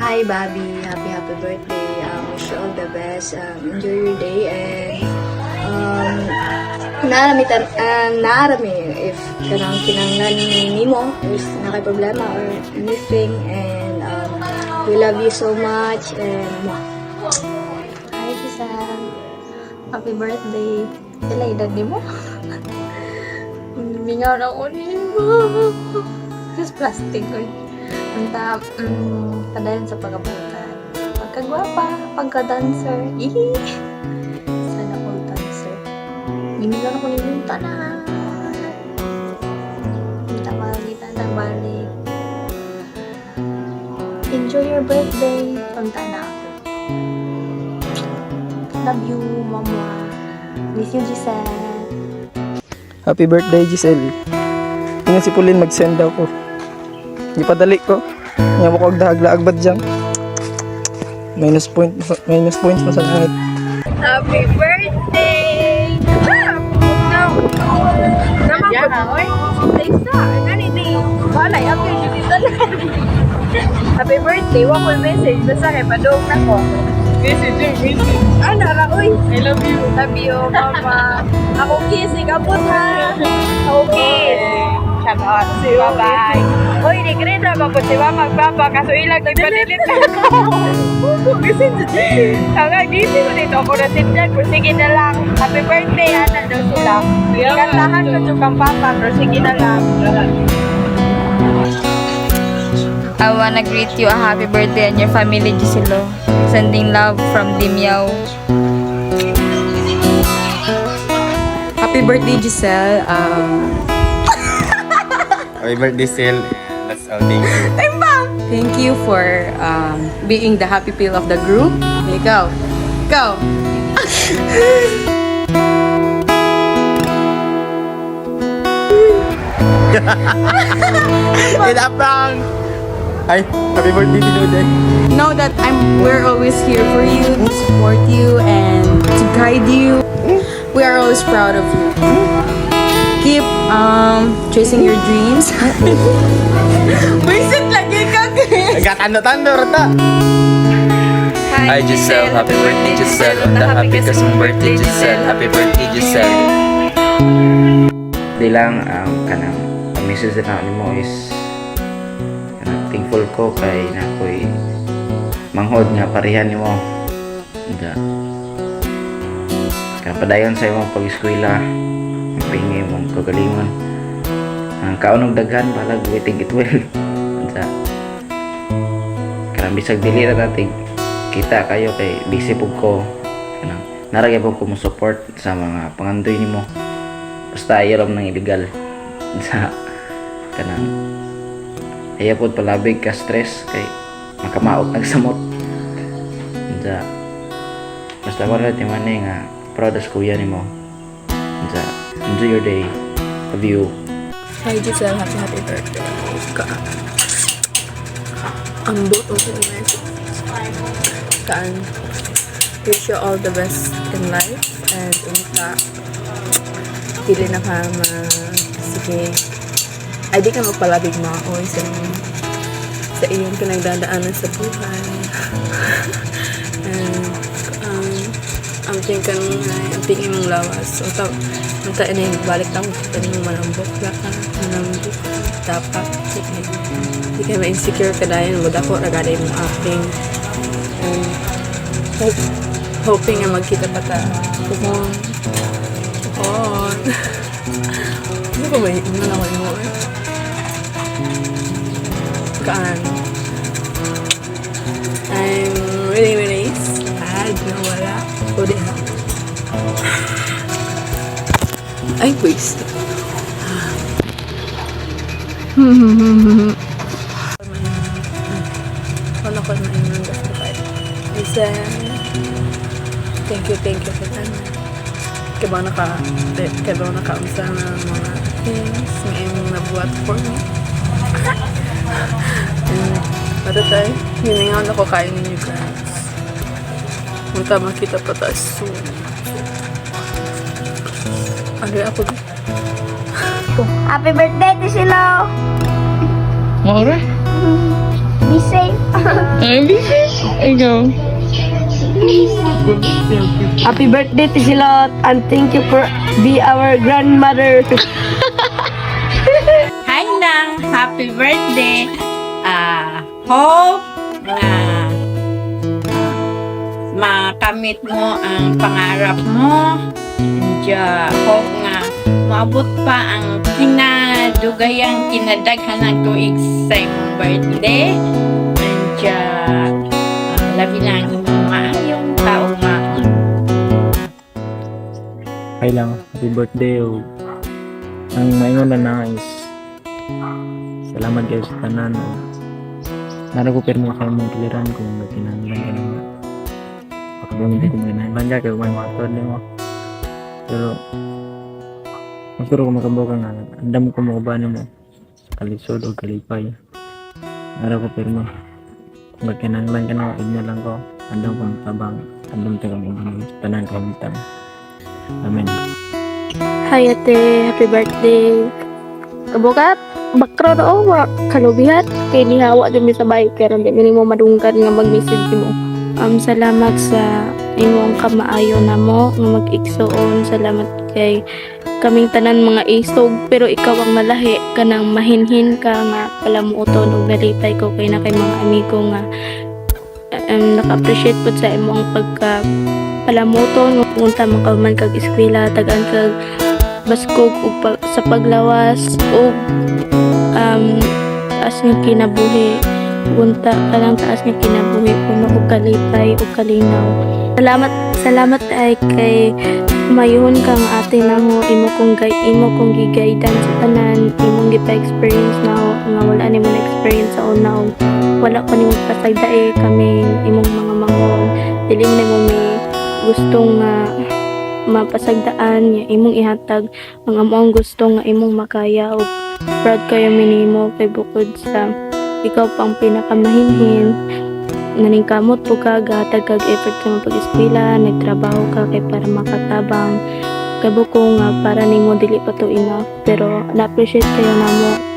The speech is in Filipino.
Hi, Bobby. Happy birthday. Wish you all the best. Enjoy your day and naarami if kanang kinanglan nimo if nakay problema or anything and we love you so much and Hi, Giselle. Happy birthday. Kailan edad ni mo? Mingaw na ko ni mo. This plastic ko. Unta, padayon sa pagabutan. Pagkagwapa, pagka-dancer. Yee! Sana all dancer. Mingaw na ko ni mo tanan. Kita makakita ng balik. Enjoy your birthday. Punta na ako. Love you, Mama. Miss you, Giselle. Happy birthday, Giselle. Tingnan si Pauline mag-send ako. Ipadali ko. Nga mo ko agdahaglaag ba't dyan? Minus points mo sa langit. happy birthday! No! Naman ko. Isa, ganito. Wala, happy birthday, wakol message. Basta kay padong na ko. Message. Ano, Raoy? I love you. Love you, Mama. Ako kiss, ikabot ha. Ako kiss. Charot. Bye-bye. Uy, ni Greta, mabot si Mama magpapa. Kaso ilang nagpanilit na ako. Hanggang dito ko dito ako natindan. Pero sige na lang. Happy birthday, Ana. Daw sila. Kantahan ko yung kang papa. Pero sige na lang. I wanna greet you a happy birthday and your family, Giselo. Sending love from Dimyaw. Happy birthday, Giselle. Happy birthday, Sil. That's all. Thank you. Thank you for being the happy pill of the group. Okay, go. Go. Kinapang! Ay, happy birthday, Tinuday. Know that we're always here for you, to support you, and to guide you. We are always proud of you. Keep chasing your dreams. Visit lagi ka, Nagkatando-tando, rata. Hi Giselle, happy birthday Giselle. On the happy kasong birthday Giselle. Happy birthday Giselle. Di lang kanang ang message na mo is kanang thankful ko kay nakoy manghod nga parehan nimo. Nga kapadayon sa imong pag-eskwela, pingi mong kagalingon. Ang kaunog daghan balag waiting it well. Sa kanang bisag dili ra natin kita kayo kay busy pug ko. Kanang naragay po ko mo support sa mga pangandoy nimo. Basta ayaw lang ng illegal sa kanang ayaw po palabig ka stress kay makamaot nagsamot sa basta wala di man nga proud as kuya nimo sa enjoy your day. Love you. Hi, Giselle. Happy birthday. Ang buto ko kaan wish you all the best in life and unta dili na ka sige ay di ka magpalabig maoy sa iyong pinagdadaanan sa buhay and Amting kan amting imong lawas. Unta ini balik tang tani mo malambok na ka. Malambok. Dapat. Di ka ma-insecure ka dahil mo dako ragada imong acting. Hoping nga magkita pa ta. Kumon. Ano ba may nalaman mo eh? Kaan. I'm really sad na wala ko din. Ay, wasted. Ano ko na yung gastos Isa, thank you sa tanan. Kaya nakaunsa na mga things na yung nabuhat for me. Matatay, hiningan ako kain ninyo guys. Munta makita pa tayo soon. Ano ako ba? Happy birthday to Silo! Mora? Be safe! Ikaw. Happy birthday to Silot and thank you for be our grandmother. Hi Nang! Happy birthday! Hope na makamit mo ang pangarap mo. Hope nga maabot pa ang kinadugayang kinadaghan ng tuig sa imong birthday. Labi na ang imong maayong tao nga. Ay lang, happy birthday. Ang maingon na is salamat kayo sa tanan. Naragupir mo kayo mong kiliran kung nagkinanglan ka naman. Pagkabunin ko mga kinanglan ka kayo may matod mo. Pero magkuro ko makabaw ka nga. Andam ko mga ba mo sa kalisod o kalipay. Naragupir mo. Kung nagkinanglan ka na, igna lang ko. Andam ko matabang. Andam tayo kong tanan kayo. Amen. Hi ate, happy birthday. Kabukat, bakro na o, kalubihat. Kaya nihawa din sa bike, kaya hindi mo madunggan nga mag-message mo. Salamat sa imong kamaayo na mo, nga mag-igsoon. Salamat kay kaming tanan mga isog, pero ikaw ang malahi ka nang mahinhin ka nga palamuoton ug nalipay ko kay na kay mga amigo nga naka-appreciate po sa imong pagka palamuton unta makaman kag eskwela tagaan kag baskog ug sa paglawas ug taas nga kinabuhi unta kanang taas nga kinabuhi puno ug kalipay ug kalinaw. Salamat ay kay mayun kang ate na mo imo kong gigaydan sa tanan imong gipa-experience na nga wala nimo na experience sa una ug wala pa nimo pasagdae kami imong mga mangon dili nimo mi gustong mapasagdaan nga imong ihatag ang among gusto nga imong makaya ug proud kayo minimo kay bukod sa ikaw pang pinakamahinhin naningkamot po ka gatag kag effort ka pag-eskwela nagtrabaho ka kay para makatabang kay buko nga para nimo dili pa to enough pero na-appreciate kayo namo.